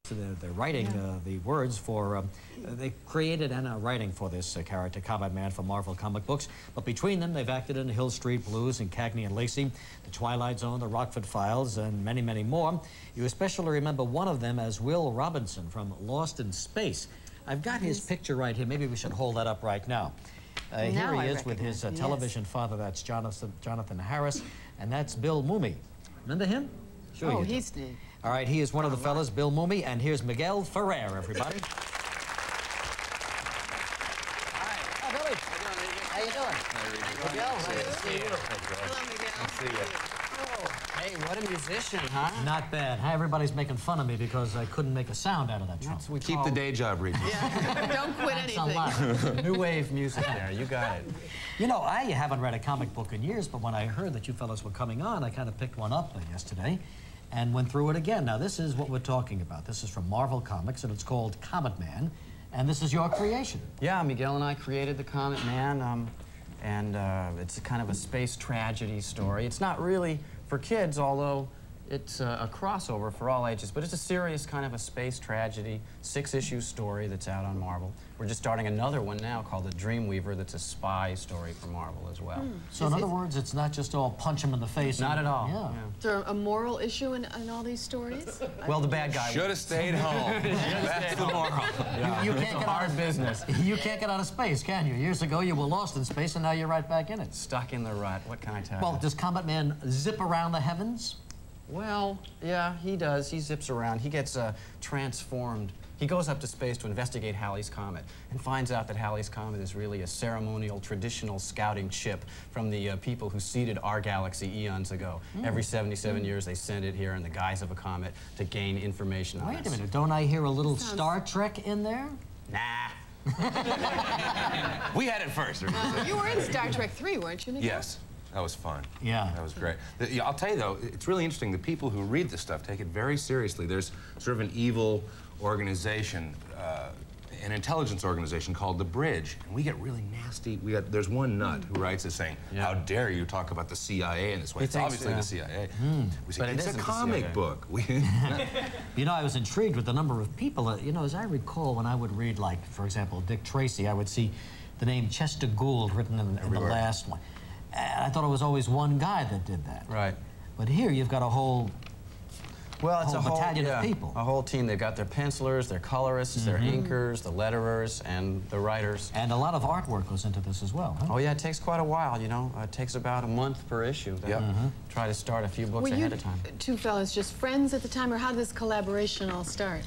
So they're writing the words for, they created and are writing for this character, Comet Man, for Marvel comic books. But between them, they've acted in Hill Street Blues and Cagney and Lacey, The Twilight Zone, The Rockford Files, and many, many more. You especially remember one of them as Will Robinson from Lost in Space. I've got his picture right here. Maybe we should hold that up right now. Here he is with his television father. That's Jonathan Harris, and that's Bill Mumy. Remember him? Sure. Oh, he's new. All right, he is one of the fellas, Bill Mumy, and here's Miguel Ferrer, everybody. Hi. Oh, Billy. How you doing? Miguel, nice to see you. Hello, Miguel. Nice to see you. Oh. Hey, what a musician, huh? Not bad. Hi, everybody's making fun of me because I couldn't make a sound out of that trump. Keep the day job, Regis. Yeah. Don't quit That's anything. a lot. New wave music there. You got it. You know, I haven't read a comic book in years, but when I heard that you fellas were coming on, I kind of picked one up yesterday and went through it again. Now, this is what we're talking about. This is from Marvel Comics, and it's called Comet Man, and this is your creation. Yeah, Miguel and I created the Comet Man, and it's kind of a space tragedy story. It's not really for kids, although it's a crossover for all ages, but it's a serious kind of a space tragedy, 6-issue story that's out on Marvel. We're just starting another one now called The Dreamweaver that's a spy story for Marvel as well. So in other words, it's not just all punch him in the face. Not at all. Yeah. Is there a moral issue in all these stories? Well, the bad guy should have stayed home. That's the moral. Yeah. You It's can't a get hard business. You can't get out of space, can you? Years ago, you were lost in space, and now you're right back in it. Stuck in the rut. What can I tell Well, you? does Comet Man zip around the heavens? Well, yeah, he does. He zips around. He gets transformed. He goes up to space to investigate Halley's Comet and finds out that Halley's Comet is really a ceremonial, traditional scouting ship from the people who seeded our galaxy eons ago. Every 77 years, they send it here in the guise of a comet to gain information on us. Wait a minute, don't I hear a little Star Trek in there? Nah. We had it first. You were in Star Trek 3, weren't you, Miguel? Yes. That was fun. Yeah. That was great. Yeah, I'll tell you, though, it's really interesting. The people who read this stuff take it very seriously. There's sort of an evil organization, an intelligence organization called The Bridge, and we get really nasty. There's one nut who writes this saying, how dare you talk about the CIA in this way? It's obviously the CIA. We say, it's a comic book. You know, I was intrigued with the number of people. You know, as I recall, when I would read, like, for example, Dick Tracy, I would see the name Chester Gould written in the last one. I thought it was always one guy that did that. Right. But here you've got a whole it's a whole battalion of people. A whole team. They've got their pencilers, their colorists, their inkers, the letterers, and the writers. And a lot of artwork goes into this as well, huh? Oh, yeah, it takes quite a while, you know. It takes about a month per issue. Try to start a few books ahead of time. Were you two fellas just friends at the time, or how did this collaboration all start?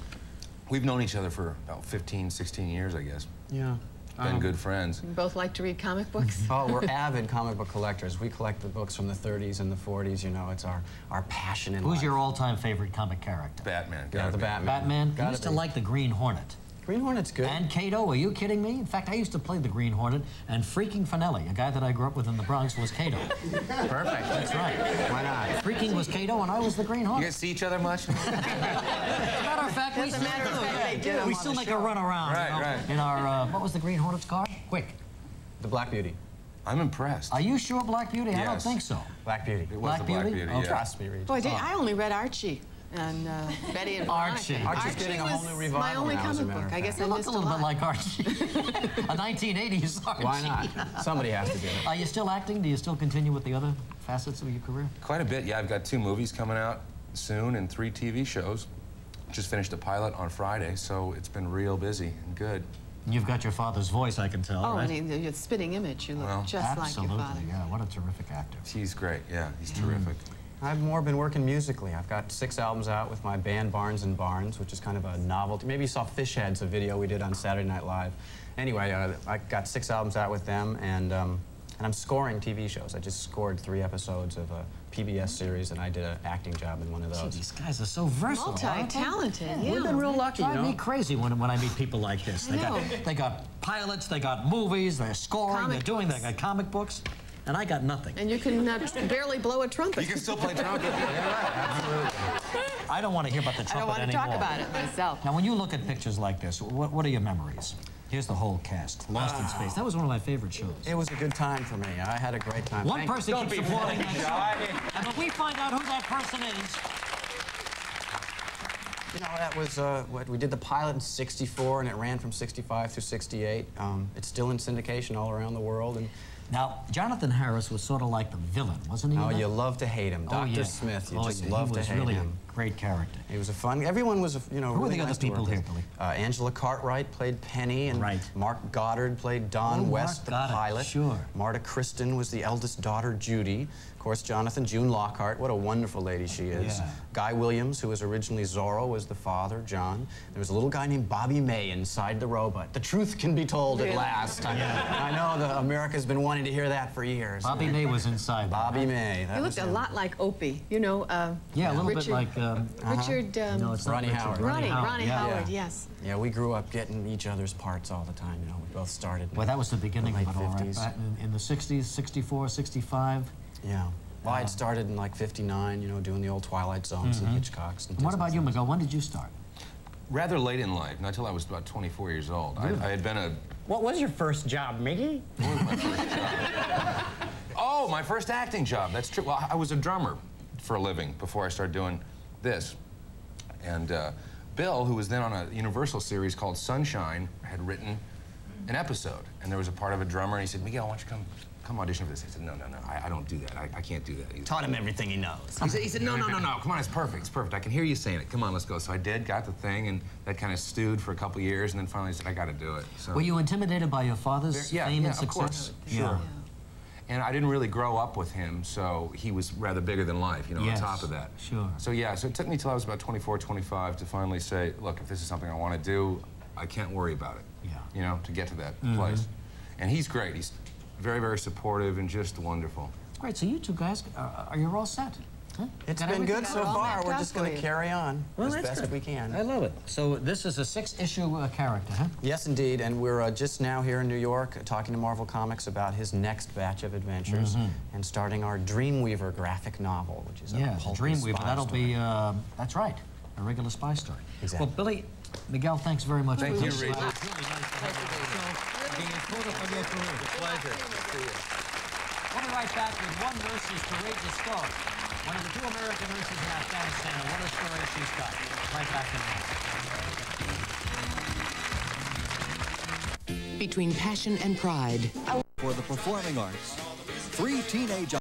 We've known each other for about 15, 16 years, I guess. Yeah. Been good friends. You both like to read comic books? Oh, we're avid comic book collectors. We collect the books from the 30s and the 40s, you know. It's our passion in life. Who's your all-time favorite comic character? Batman. Yeah, the Batman. Batman? I used to like the Green Hornet. Green Hornet's good. And Kato, are you kidding me? In fact, I used to play the Green Hornet, and freaking Finelli, a guy that I grew up with in the Bronx, was Kato. Perfect. That's right. Why not? Freaking was Kato, and I was the Green You Hornet. guys see each other much? As a matter of fact, As a matter of fact, they do. we still make a run around. Right, you know, right. in our, what was the Green Hornet's car? Quick. The Black Beauty. I'm impressed. Are you sure Black Beauty? I don't Yes. think so. Black Beauty. It was Black the Black Beauty? Beauty, Oh, yeah. Trust me, Regis. Boy, I only read Archie and Betty and Archie. Veronica. Archie's getting a whole new revival my only now, as a comic matter book. of I guess fact. I You look missed a a little bit lot. like Archie. A 1980s Archie. Why not? Somebody has to do it. Are you still acting? Do you still continue with the other facets of your career? Quite a bit, yeah. I've got 2 movies coming out soon and 3 TV shows. Just finished a pilot on Friday, so it's been real busy and good. You've got your father's voice, I can tell, Oh, right? and your spitting image. You look just like your father. Absolutely, yeah. What a terrific actor. He's great, yeah. He's terrific. I've more been working musically. I've got 6 albums out with my band Barnes and Barnes, which is kind of a novelty. Maybe you saw Fish Heads, a video we did on Saturday Night Live. Anyway, I got 6 albums out with them, and I'm scoring TV shows. I just scored 3 episodes of a PBS series, and I did an acting job in one of Gee, those. these guys are so versatile. Multi-talented, yeah. We've been real lucky, you Drive know. me crazy when I meet people like this. They got pilots, they got movies, they're scoring, they got comic books, and I got nothing. And you can barely blow a trumpet. You can still play trumpet. Absolutely. I don't want to hear about the I trumpet don't want to anymore. talk about it myself. Now, when you look at pictures like this, what are your memories? Here's the whole cast. Lost in Space. That was one of my favorite shows. It was a good time for me. I had a great time. One person Don't keeps be supporting shy. that show. And when we find out who that person is, You know, that was what we did the pilot in '64, and it ran from '65 through '68. It's still in syndication all around the world. And Now, Jonathan Harris was sort of like the villain, wasn't he? oh, you love to hate him, Dr. Smith. You just love to hate him. He was really a great character. He was a fun. Everyone was, you know, Who really were the nice other people to work here, with. Billy? Angela Cartwright played Penny, and Mark Goddard played Don West, the pilot. Sure. Marta Kristen was the eldest daughter, Judy. Of course, Jonathan, June Lockhart. What a wonderful lady she is. Yeah. Guy Williams, who was originally Zorro, was the father, John. There was a little guy named Bobby May inside the robot. The truth can be told at last. I know America's been wanting to hear that for years. Bobby May was inside. Bobby May. He looked a lot like Opie, you know. Yeah, a little Richard, bit like... Richard. no, it's not Ronnie Richard. Howard. Ronnie Yeah. Howard, yes. Yeah, we grew up getting each other's parts all the time. You know, we both started. Well, that was the beginning of late it all, right? 50s. Back in the 60s, 64, 65. Yeah. Well, I had started in like '59, you know, doing the old Twilight Zones and Hitchcocks. And And what about you, Miguel? When did you start? Rather late in life, not until I was about 24 years old. I had been a... What was your first job, Miggy? What was my first job? Oh, my first acting job. That's true. Well, I was a drummer for a living before I started doing this. And Bill, who was then on a Universal series called Sunshine, had written an episode. And there was a part of a drummer, and he said, Miguel, why don't you come audition for this? I said, no, I don't do that. I can't do that. Taught him everything he knows. He said, no, come on, it's perfect, it's perfect. I can hear you saying it. Come on, let's go. So I did, got the thing, and that kind of stewed for a couple years, and then finally I said, I got to do it. So, Were you intimidated by your father's fame and of success? course, sure. And I didn't really grow up with him, so he was rather bigger than life, you know, Yes, on top of that. sure. So yeah, so it took me till I was about 24, 25 to finally say, look, if this is something I want to do, I can't worry about it. Yeah. You know, to get to that place. And he's great. He's very, very supportive and just wonderful. Great, so you two guys, are you all set? Huh? It's Got been everything? good so all far. mapped We're out just for going to you. carry on as that's best good. we can. I love it. So this is a 6-issue character, huh? Yes, indeed, and we're just now here in New York talking to Marvel Comics about his next batch of adventures and starting our Dreamweaver graphic novel, which is Yeah, a pulpy Dreamweaver. spy That'll story. be, that's right, a regular spy story. Exactly. Well, Billy, Miguel, thanks very much. Thank for you, this. Reed. It's really nice to have you on the show. Being a photo of your career. Pleasure. See you. We'll be right back with one nurse's courageous story. One of the 2 American nurses in Afghanistan, and what a story she's got. Right back in a minute. Between passion and pride. For the performing arts, 3 teenage